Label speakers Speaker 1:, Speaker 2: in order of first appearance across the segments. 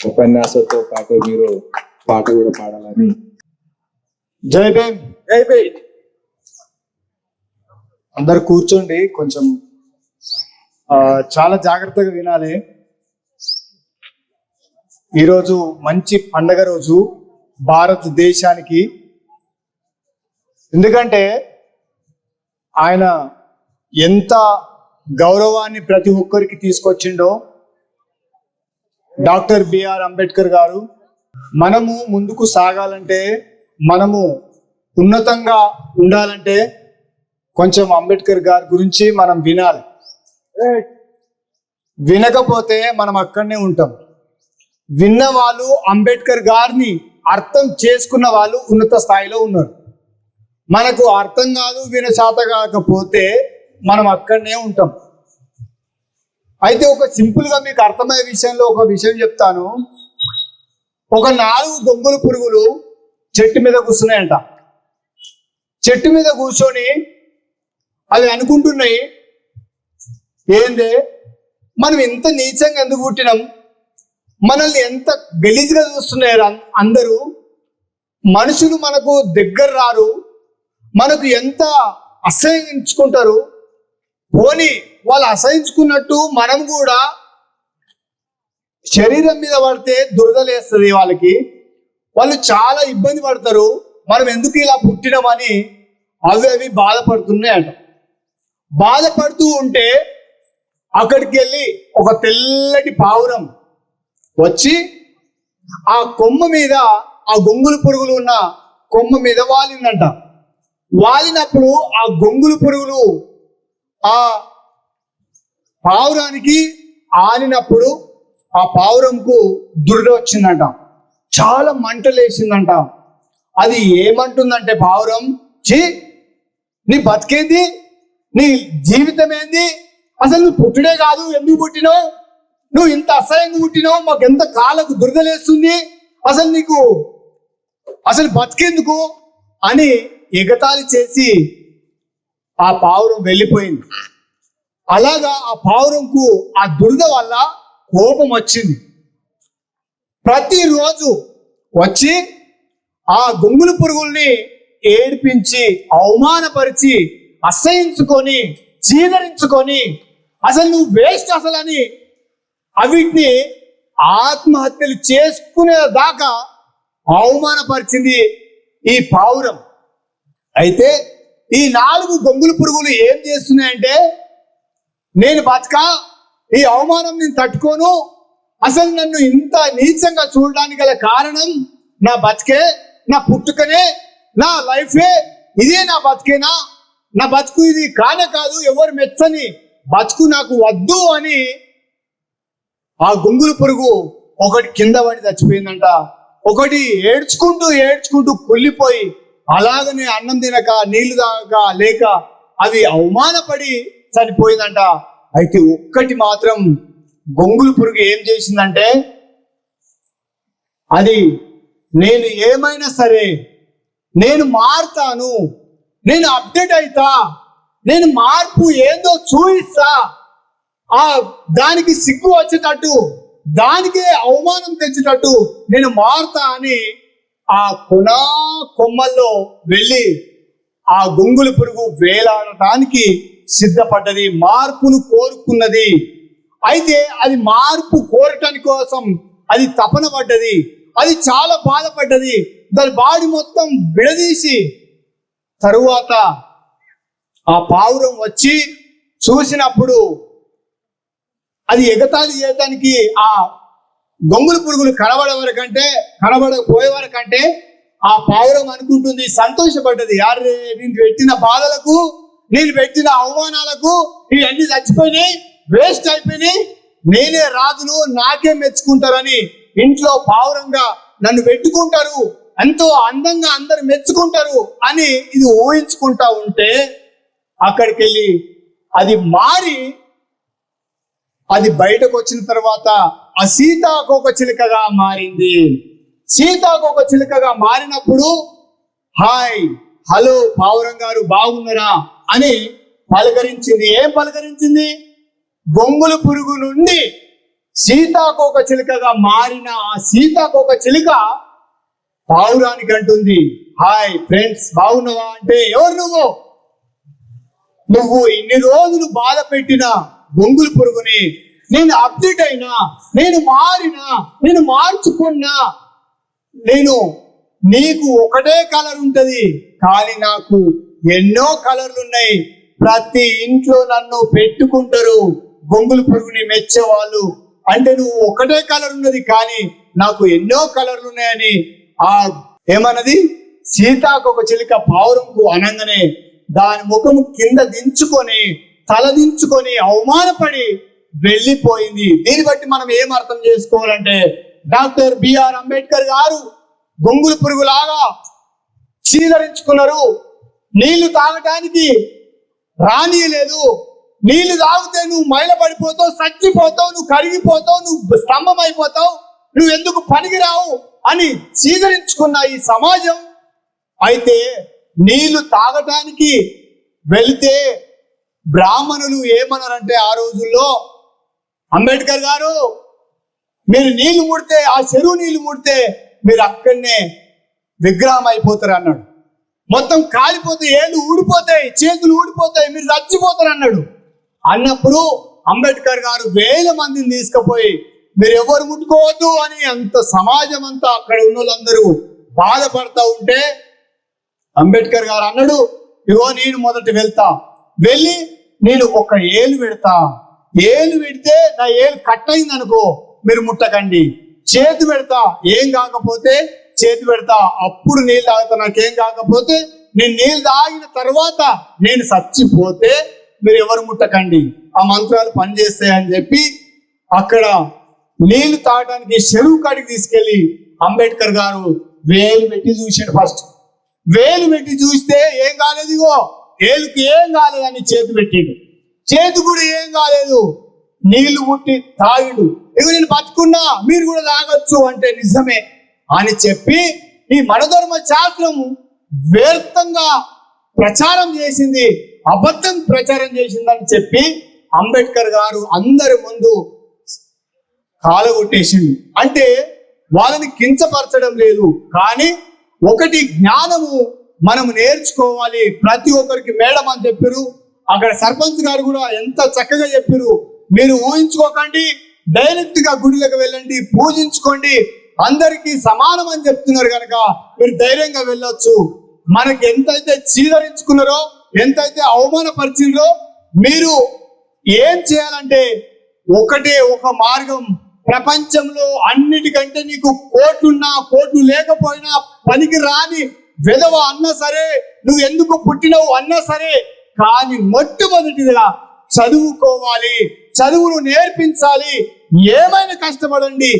Speaker 1: ఉపన్యాసంతో పాటు మీరు పాట కూడా పాడాలని.
Speaker 2: జై భీమ్. జై భీమ్. అందరు కూర్చోండి, కొంచెం చాలా జాగ్రత్తగా వినాలి. ఈరోజు మంచి పండగ రోజు భారతదేశానికి. ఎందుకంటే ఆయన ఎంత గౌరవాన్ని ప్రతి ఒక్కరికి తీసుకొచ్చిండో డాక్టర్ బిఆర్ అంబేద్కర్ గారు. మనము ముందుకు సాగాలంటే, మనము ఉన్నతంగా ఉండాలంటే కొంచెం అంబేద్కర్ గారి గురించి మనం వినాలి. వినకపోతే మనం అక్కడనే ఉంటాం. విన్న వాళ్ళు, అంబేద్కర్ గారిని అర్థం చేసుకున్న వాళ్ళు ఉన్నత స్థాయిలో ఉన్నారు. మనకు అర్థం కాదు, వినశాత కాకపోతే మనం అక్కడనే ఉంటాం. అయితే ఒక సింపుల్ గా మీకు అర్థమయ్యే విషయంలో ఒక విషయం చెప్తాను. ఒక 4 గొంగళి పురుగులు చెట్టు మీద కూర్చున్నాయంట. చెట్టు మీద కూర్చొని అవి అనుకుంటున్నాయి, ఏందే మనం ఎంత నీచంగా ఎందుకు పుట్టినాం, మనల్ని ఎంత గలీజ్గా చూస్తున్నారు అందరూ, మనుషులు మనకు దగ్గర రారు, మనకు ఎంత అసహించుకుంటారు. పోనీ వాళ్ళు అసహించుకున్నట్టు మనం కూడా శరీరం మీద పడితే దురదలేస్తుంది వాళ్ళకి, వాళ్ళు చాలా ఇబ్బంది పడతారు. మనం ఎందుకు ఇలా పుట్టినామని అవి బాధపడుతున్నాయంట. బాధపడుతూ ఉంటే అక్కడికి వెళ్ళి ఒక తెల్లటి పావురం వచ్చి ఆ కొమ్మ మీద, ఆ గొంగులు పురుగులు ఉన్న కొమ్మ మీద వాలిందంట. వాలినప్పుడు ఆ గొంగులు పురుగులు ఆ పావురానికి ఆనినప్పుడు ఆ పావురంకు దురద వచ్చిందంట. చాలా మంటలేసిందంట. అది ఏమంటుందంటే పావురం, ఛీ నీ బతికేంది, నీ జీవితం ఏంది, అసలు నువ్వు పుట్టుడే కాదు, ఎందుకు పుట్టినావు, నువ్వు ఇంత అసహ్యంగా పుట్టినావు, మాకు ఎంత కాళ్ళకు దురదలేస్తుంది, అసలు నీకు అసలు బతికేందుకు అని ఎగతాళి చేసి ఆ పావురం వెళ్ళిపోయింది. అలాగా ఆ పావురంకు ఆ దురద వల్ల కోపం వచ్చింది. ప్రతిరోజు వచ్చి ఆ గొంగులు పురుగుల్ని ఏడిపించి, అవమానపరిచి, అసహించుకొని, చీదరించుకొని, అసలు నువ్వు వేస్ట్ అసలు అని అవిటిని ఆత్మహత్యలు చేసుకునే దాకా అవమానపరిచింది ఈ పావురం. అయితే ఈ 4 గొంగులు పురుగులు ఏం చేస్తున్నాయంటే, నేను బతక, ఈ అవమానం నేను తట్టుకోను, అసలు నన్ను ఇంత నీచంగా చూడడానికి గల కారణం నా బతికే, నా పుట్టుకనే, నా లైఫే, ఇదే నా బతికేనా, నా బతుకు ఇది కానే కాదు, ఎవరు మెచ్చని బతుకు నాకు వద్దు అని ఆ గొంగులు పురుగు ఒకటి కింద పడి చచ్చిపోయిందంట. ఒకటి ఏడ్చుకుంటూ కుళ్ళిపోయి అలాగనే అన్నం తినక, నీళ్లు తాగక, లేక అవి అవమానపడి చనిపోయిందంట. అయితే ఒక్కటి మాత్రం గొంగులు పురుగు ఏం చేసిందంటే, అది నేను ఏమైనా సరే నేను మారుతాను, నేను అప్డేట్ అవుతా, నేను మార్పు ఏందో చూయిస్తా, ఆ దానికి సిగ్గు వచ్చేటట్టు, దానికే అవమానం తెచ్చేటట్టు నేను మారుతా అని ఆ కొమ్మల్లో వెళ్ళి ఆ గొంగులు పురుగు వేలాడటానికి సిద్ధపడ్డది, మార్పును కోరుకున్నది. అయితే అది మార్పు కోరటాని కోసం అది తపన పడ్డది, అది చాలా బాధపడ్డది. దాని బాడీ మొత్తం విడదీసి తరువాత ఆ పావురం వచ్చి చూసినప్పుడు అది ఎగతాళి చేయడానికి ఆ గొంగులు పురుగులు కనబడకపోయే వరకంటే ఆ పావురం అనుకుంటుంది, సంతోషపడ్డది, అరే నేను పెట్టిన బాధలకు, నేను పెట్టిన అవమానాలకు ఇవన్నీ చచ్చిపోయినాయి, వేస్ట్ అయిపోయినాయి, నేనే రాజును, నాకే మెచ్చుకుంటారని ఇంట్లో పావురంగా నన్ను పెట్టుకుంటారు, ఎంతో అందంగా అందరు మెచ్చుకుంటారు అని ఇది ఊహించుకుంటా ఉంటే అక్కడికి వెళ్ళి అది మారి, అది బయటకు వచ్చిన తర్వాత ఆ సీతాకోక చిలుకగా మారింది. సీతాకోక చిలుకగా మారినప్పుడు, హాయ్, హలో పావురం గారు బాగున్నారా, అని పలకరించింది. ఏం పలకరించింది? గొంగులు పురుగు నుండి సీతాకోక చిలుకగా మారిన ఆ సీతాకోక చిలుక పావురానికి అంటుంది, హాయ్ ఫ్రెండ్స్, బాగున్నావా అంటే, ఎవరు నువ్వు? నువ్వు ఇన్ని రోజులు బాధ పెట్టిన గొంగులు పురుగుని, నేను అప్డేట్ అయినా, నేను మారినా, నేను మార్చుకున్నా, నేను నీకు ఒకటే కలర్ ఉంటది, కానీ నాకు ఎన్నో కలర్లు ఉన్నాయి. ప్రతి ఇంట్లో నన్ను పెట్టుకుంటారు గొంగులు పురుగుని మెచ్చేవాళ్ళు. అంటే నువ్వు ఒకటే కలర్ ఉన్నది, కానీ నాకు ఎన్నో కలర్లు ఉన్నాయని ఆ ఏమన్నది సీతాకోక చిలుక పావురంకు అనగానే దాని ముఖము కింద దించుకొని తల దించుకొని అవమానపడి వెళ్ళిపోయింది. దీన్ని బట్టి మనం ఏం అర్థం చేసుకోవాలంటే, డాక్టర్ బిఆర్ అంబేద్కర్ గారు గొంగులు పురుగులాగా చీదరించుకున్నారు. నీళ్లు తాగటానికి రానియలేదు. నీళ్లు తాగితే నువ్వు మైల పడిపోతావు, చచ్చిపోతావు, నువ్వు కరిగిపోతావు, నువ్వు స్తంభం అయిపోతావు, నువ్వు ఎందుకు పనికిరావు అని చీదరించుకున్న ఈ సమాజం అయితే నీళ్లు తాగటానికి వెళితే బ్రాహ్మణులు ఏమన్నారంటే, ఆ రోజుల్లో అంబేద్కర్ గారు, మీరు నీళ్లు ముడితే, ఆ చెరువు నీళ్లు ముడితే మీరు అక్కడనే విగ్రహం అయిపోతారు అన్నాడు. మొత్తం కాలిపోతే ఏళ్ళు ఊడిపోతాయి, చేతులు ఊడిపోతాయి, మీరు చచ్చిపోతారు అన్నాడు. అన్నప్పుడు అంబేద్కర్ గారు వేల మందిని తీసుకుపోయి మీరు ఎవరు ముట్టుకోవద్దు అని అంత సమాజం అంతా అక్కడ ఉన్న వాళ్ళందరూ బాధపడతా ఉంటే అంబేద్కర్ గారు అన్నాడు, ఇగో నేను మొదట వెళ్తా, వెళ్ళి నేను ఒక ఏలు పెడతా, ఏలు పెడితే నా ఏలు కట్ అయింది అనుకో, మీరు ముట్టకండి. చేతి పెడతా, ఏం కాకపోతే చేతి పెడతా, అప్పుడు నీళ్ళు తాగుతా, నాకేం కాకపోతే నేను నీళ్ళు తాగిన తర్వాత నేను చచ్చిపోతే మీరు ఎవరు ముట్టకండి, ఆ మంత్రాలు పనిచేస్తాయని చెప్పి అక్కడ నీళ్లు తాగడానికి చెరువు కాడికి తీసుకెళ్లి అంబేద్కర్ గారు వేలు పెట్టి చూసాడు. ఫస్ట్ వేలు పెట్టి చూస్తే ఏం కాలేదు, ఇగో ఏలుకి ఏం కాలేదని చేతి పెట్టిండు, చేతి కూడా ఏం కాలేదు, నీళ్లు ముట్టి తాగిడు. ఇగో నేను బతుకున్నా, మీరు కూడా తాగొచ్చు అంటే నిజమే అని చెప్పి ఈ మనధర్మ శాస్త్రం వ్యర్థంగా ప్రచారం చేసింది, అబద్ధం ప్రచారం చేసిందని చెప్పి అంబేద్కర్ గారు అందరి ముందు కాలగొట్టేసింది. అంటే వాళ్ళని కించపరచడం లేదు, కానీ ఒకటి జ్ఞానము మనం నేర్చుకోవాలి. ప్రతి ఒక్కరికి మేడం అని చెప్పారు, అక్కడ సర్పంచ్ గారు కూడా ఎంత చక్కగా చెప్పారు, మీరు ఊహించుకోకండి, డైరెక్ట్ గా గుడిలోకి వెళ్ళండి, పూజించుకోండి, అందరికీ సమానం అని చెప్తున్నారు కనుక మీరు ధైర్యంగా వెళ్ళొచ్చు. మనకి ఎంతైతే చీదరించుకున్నారో, ఎంతైతే అవమానపరిచిందో, మీరు ఏం చేయాలంటే ఒకటే ఒక మార్గం. ప్రపంచంలో అన్నిటికంటే నీకు కోట్లున్నా కోట్లు లేకపోయినా పనికి రాని వెధవ అన్నా సరే, నువ్వు ఎందుకు పుట్టినవు అన్నా సరే, కానీ మొట్టమొదటిగా చదువుకోవాలి, చదువును నేర్పించాలి. ఏమైనా కష్టపడండి,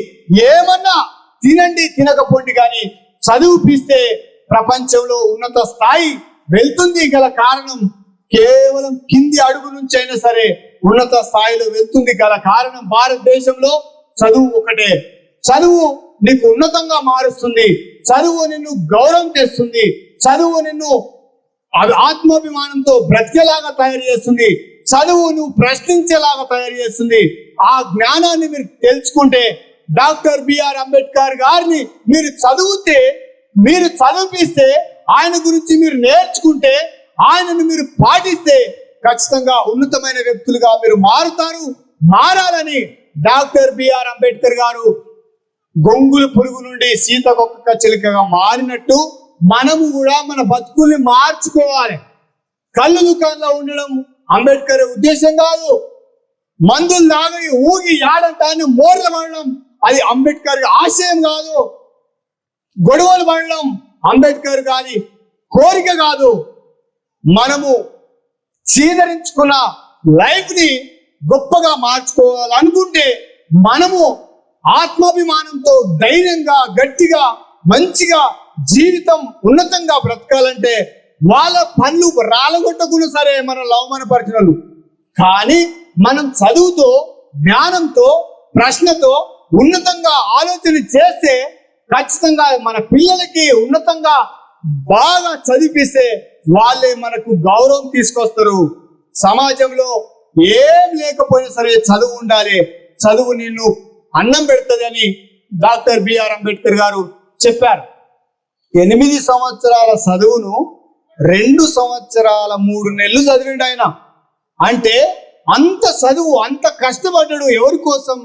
Speaker 2: ఏమన్నా తినండి, తినకపోండి, కానీ చదువుపిస్తే ప్రపంచంలో ఉన్నత స్థాయి వెళ్తుంది. గల కారణం కేవలం కింది అడుగు నుంచి అయినా సరే ఉన్నత స్థాయిలో వెళ్తుంది. గల కారణం భారతదేశంలో చదువు ఒకటే. చదువు నీకు ఉన్నతంగా మారుస్తుంది, చదువు నిన్ను గౌరవం తెస్తుంది, చదువు నిన్ను ఆత్మాభిమానంతో బ్రతికేలాగా తయారు చేస్తుంది, చదువు నువ్వు ప్రశ్నించేలాగా తయారు చేస్తుంది. ఆ జ్ఞానాన్ని మీరు తెలుసుకుంటే, డాక్టర్ బిఆర్ అంబేద్కర్ గారిని మీరు చదివితే, మీరు చదివిస్తే, ఆయన గురించి మీరు నేర్చుకుంటే, ఆయనను మీరు పాటిస్తే ఖచ్చితంగా ఉన్నతమైన వ్యక్తులుగా మీరు మారుతారు. మారాలని డాక్టర్ బిఆర్ అంబేద్కర్ గారు గొంగులు పురుగు నుండి సీతాకోక చిలుకగా మారినట్టు మనము కూడా మన బతుకుల్ని మార్చుకోవాలి. కళ్ళు దుకాణంలో ఉండడం అంబేద్కర్ ఉద్దేశం కాదు. మందులు తాగి ఊగి యాడంటాన్ని మోర్లు పడడం అది అంబేద్కర్ ఆశయం కాదు. గొడవలు పడడం అంబేద్కర్ గారి కోరిక కాదు. మనము చీదరించుకున్న లైఫ్ ని గొప్పగా మార్చుకోవాలనుకుంటే, మనము ఆత్మాభిమానంతో ధైర్యంగా గట్టిగా మంచిగా జీవితం ఉన్నతంగా బ్రతకాలంటే వాళ్ళ పనులు రాలగొట్టకుండా సరే మనం అవమానపరిచినలు, కానీ మనం చదువుతో జ్ఞానంతో ప్రశ్నతో ఉన్నతంగా ఆలోచన చేస్తే ఖచ్చితంగా మన పిల్లలకి ఉన్నతంగా బాగా చదివిస్తే వాళ్ళే మనకు గౌరవం తీసుకొస్తారు. సమాజంలో ఏం లేకపోయినా సరే చదువు ఉండాలి, చదువు నిన్ను అన్నం పెడుతుంది అని డాక్టర్ బిఆర్ అంబేద్కర్ గారు చెప్పారు. 8 సంవత్సరాల చదువును 2 సంవత్సరాల 3 నెలలు చదివిండు ఆయన. అంటే అంత చదువు, అంత కష్టపడ్డాడు. ఎవరి కోసం?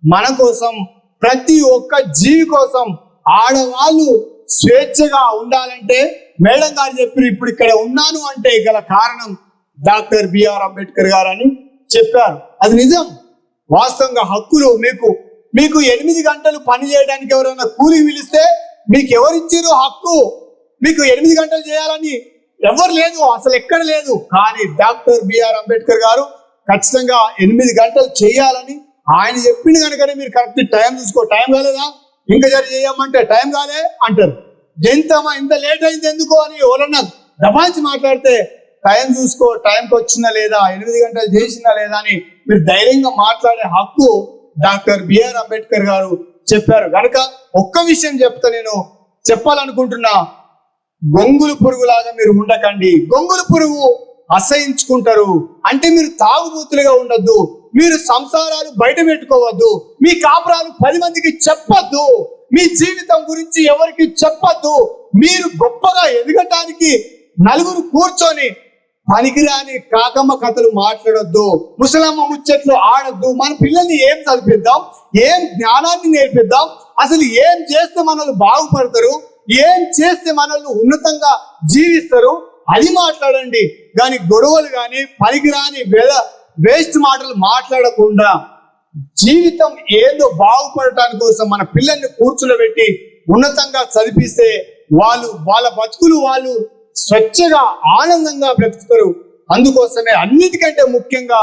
Speaker 2: మన కోసం, ప్రతి ఒక్క జీవి కోసం. ఆడవాళ్ళు స్వేచ్ఛగా ఉండాలంటే మేడం గారు చెప్పారు. ఇప్పుడు ఇక్కడ ఉన్నాను అంటే గల కారణం డాక్టర్ బిఆర్ అంబేద్కర్ గారు అని చెప్పారు. అది నిజం. వాస్తవంగా హక్కులు మీకు 8 గంటలు పని చేయడానికి ఎవరైనా కూలి పిలిస్తే మీకు ఎవరిచ్చారు హక్కు? మీకు 8 గంటలు చేయాలని ఎవరు లేదు, అసలు ఎక్కడ లేదు. కానీ డాక్టర్ బిఆర్ అంబేద్కర్ గారు ఖచ్చితంగా 8 గంటలు చేయాలని ఆయన చెప్పిన కనుకనే మీరు కరెక్ట్ టైం చూసుకో. టైం కాలేదా, ఇంకా చేయమంటే టైం కాలే అంటారు. ఇంత లేట్ అయింది ఎందుకు అని ఎవరన్నా దబాయించి మాట్లాడితే టైం చూసుకో, టైంకి వచ్చినా లేదా, 8 గంటలు చేసినా లేదా అని మీరు ధైర్యంగా మాట్లాడే హక్కు డాక్టర్ బిఆర్ అంబేద్కర్ గారు చెప్పారు. కనుక ఒక్క విషయం నేను చెప్పాలనుకుంటున్నా. గొంగులు పురుగులాగా మీరు ఉండకండి. గొంగులు పురుగు అసహించుకుంటారు అంటే మీరు తాగుబోతులుగా ఉండొద్దు, మీరు సంసారాలు బయట పెట్టుకోవద్దు, మీ కాపురాలు 10 మందికి చెప్పొద్దు, మీ జీవితం గురించి ఎవరికి చెప్పొద్దు. మీరు గొప్పగా ఎదగటానికి నలుగురు కూర్చొని పనికిరాని కాకమ్మ కథలు మాట్లాడొద్దు, ముసలమ్మ ముచ్చట్లు ఆడొద్దు. మన పిల్లల్ని ఏం చదివిద్దాం, ఏం జ్ఞానాన్ని నేర్పిద్దాం, అసలు ఏం చేస్తే మనల్ని బాగుపడతారు, ఏం చేస్తే మనల్ని ఉన్నతంగా జీవిస్తారు అది మాట్లాడండి. కానీ గొడవలు కానీ పనికిరాని వేస్ట్ మాటలు మాట్లాడకుండా జీవితం ఏదో బాగుపడటానికి కోసం మన పిల్లల్ని కూర్చునబెట్టి ఉన్నతంగా చదివిస్తే వాళ్ళ బతుకులు వాళ్ళు స్వచ్ఛగా ఆనందంగా బ్రతుకుతారు. అందుకోసమే అన్నిటికంటే ముఖ్యంగా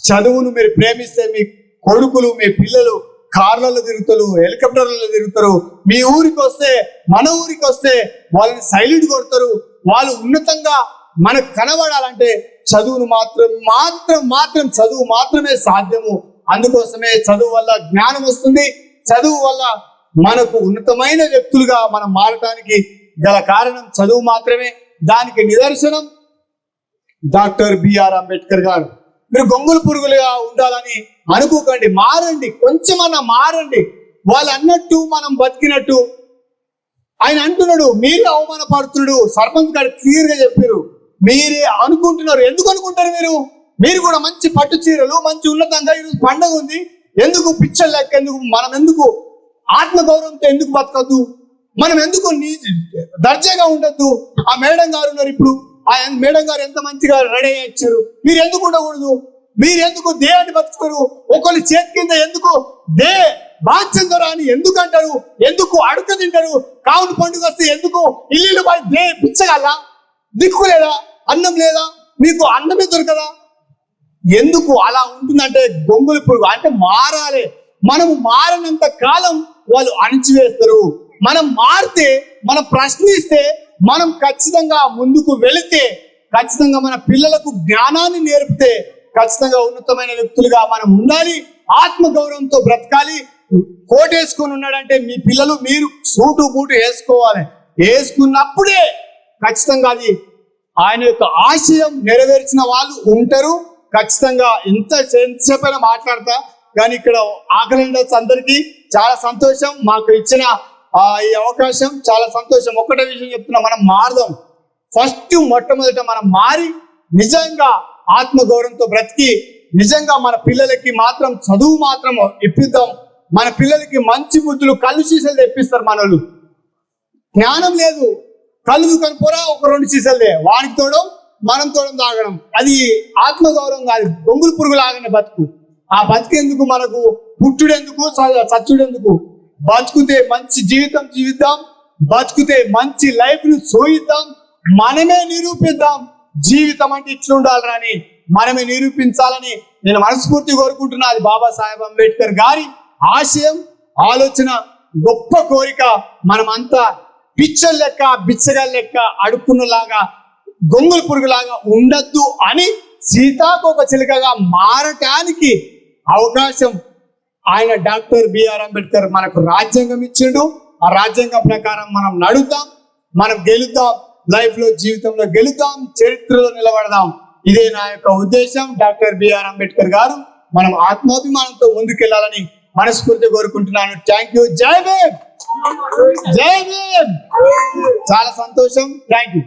Speaker 2: చదువును మీరు ప్రేమిస్తే మీ కొడుకులు, మీ పిల్లలు కార్లలో తిరుగుతారు, హెలికాప్టర్లలో తిరుగుతారు. మీ ఊరికి వస్తే, మన ఊరికి వస్తే వాళ్ళని సైలెంట్ కొడతారు. వాళ్ళు ఉన్నతంగా మనకు కనబడాలంటే చదువును మాత్రం చదువు మాత్రమే సాధ్యము. అందుకోసమే చదువు వల్ల జ్ఞానం వస్తుంది. చదువు వల్ల మనకు ఉన్నతమైన వ్యక్తులుగా మనం మారటానికి గల కారణం చదువు మాత్రమే. దానికి నిదర్శనం డాక్టర్ బిఆర్ అంబేద్కర్ గారు. మీరు గొంగులు పురుగులుగా ఉండాలని అనుకోకండి, మారండి, కొంచెమన్నా మారండి. వాళ్ళు అన్నట్టు మనం బతికినట్టు ఆయన అంటున్నాడు. మీరే అవమానపడుతున్నాడు. సర్పంచ్ గారు క్లియర్ గా చెప్పారు. మీరే అనుకుంటున్నారు. ఎందుకు అనుకుంటారు? మీరు కూడా మంచి పట్టు చీరలు, మంచి ఉన్నతంగా ఈరోజు పండగ ఉంది, ఎందుకు పిచ్చర్ లెక్క, ఎందుకు మనం ఎందుకు ఆత్మగౌరవంతో ఎందుకు బతకద్దు, మనం ఎందుకు దర్జాగా ఉండద్దు? ఆ మేడం గారు ఉన్నారు ఇప్పుడు, ఆ మేడం గారు ఎంత మంచిగా రెడీ అయ్యారు. మీరు ఎందుకు ఉండకూడదు? మీరు ఎందుకు దేహాన్ని బతుకుతారు? ఒకరి చేతి కింద ఎందుకు బాధ్యంతరా అని ఎందుకు అంటారు? ఎందుకు అడుక తింటారు? కావును పండుగ వస్తే ఎందుకు ఇల్లు దే పిచ్చగల దిక్కు లేదా? అన్నం లేదా? మీకు అన్నమే దొరకదా? ఎందుకు అలా ఉంటుందంటే గొంగులు పురుగు అంటే మారాలి. మనము మారినంత కాలం వాళ్ళు అణిచివేస్తారు. మనం మారితే, మనం ప్రశ్నిస్తే, మనం ఖచ్చితంగా ముందుకు వెళితే, ఖచ్చితంగా మన పిల్లలకు జ్ఞానాన్ని నేర్పితే ఖచ్చితంగా ఉన్నతమైన వ్యక్తులుగా మనం ఉండాలి. ఆత్మగౌరవంతో బ్రతకాలి. కోటేసుకొని ఉన్నాడంటే మీ పిల్లలు మీరు సూటు బూటు వేసుకోవాలి. వేసుకున్నప్పుడే ఖచ్చితంగా అది ఆయన యొక్క ఆశయం నెరవేర్చిన వాళ్ళు ఉంటారు. ఖచ్చితంగా ఎంతసేపైనా మాట్లాడతా, కానీ ఇక్కడ ఆకలి అందరికీ చాలా సంతోషం. మాకు ఇచ్చిన ఈ అవకాశం చాలా సంతోషం. ఒక్కటే విషయం చెప్తున్నా, మనం మారదాం. మొట్టమొదట మనం మారి నిజంగా ఆత్మగౌరవంతో బ్రతికి నిజంగా మన పిల్లలకి మాత్రం చదువు మాత్రం ఇప్పిద్దాం. మన పిల్లలకి మంచి బుద్ధులు, కళ్ళు సీసాలు తెప్పిస్తారు మనోళ్ళు. జ్ఞానం లేదు, కళ్ళు కనుపోరా ఒక 2 సీసాలే, వానికి తోడం మనం తోడం తాగడం. అది ఆత్మగౌరవం కాదు, గొంగులు పురుగు లాగానే బతుకు. ఆ బతికేందుకు మనకు పుట్టుడెందుకు, చచ్చుడెందుకు? బతుకుతే మంచి జీవితం జీవిద్దాం, బతుకుతే మంచి లైఫ్ ను సోయిద్దాం, మనమే నిరూపిద్దాం. జీవితం అంటే ఇట్లుండాలని అని మనమే నిరూపించాలని నేను మనస్ఫూర్తి కోరుకుంటున్నా. అది బాబాసాహెబ్ అంబేద్కర్ గారి ఆశయం, ఆలోచన, గొప్ప కోరిక. మనమంతా పిచ్చర్ లెక్క, బిచ్చగల లెక్క, అడుక్కున్నలాగా, గొంగుల పురుగులాగా ఉండద్దు అని సీతాకోక చిలుకగా మారటానికి అవకాశం ఆయన డాక్టర్ బిఆర్ అంబేద్కర్ మనకు రాజ్యాంగం ఇచ్చిండు. ఆ రాజ్యాంగం ప్రకారం మనం నడుద్దాం. మనం గెలుద్దాం, లైఫ్ లో జీవితంలో గెలుద్దాం, చరిత్రలో నిలబడదాం. ఇదే నా యొక్క ఉద్దేశం. డాక్టర్ బిఆర్ అంబేద్కర్ గారు మనం ఆత్మాభిమానంతో ముందుకెళ్లాలని మనస్ఫూర్తిగా కోరుకుంటున్నాను. Thank you. జై భీమ్, జై భీమ్. చాలా సంతోషం. Thank you.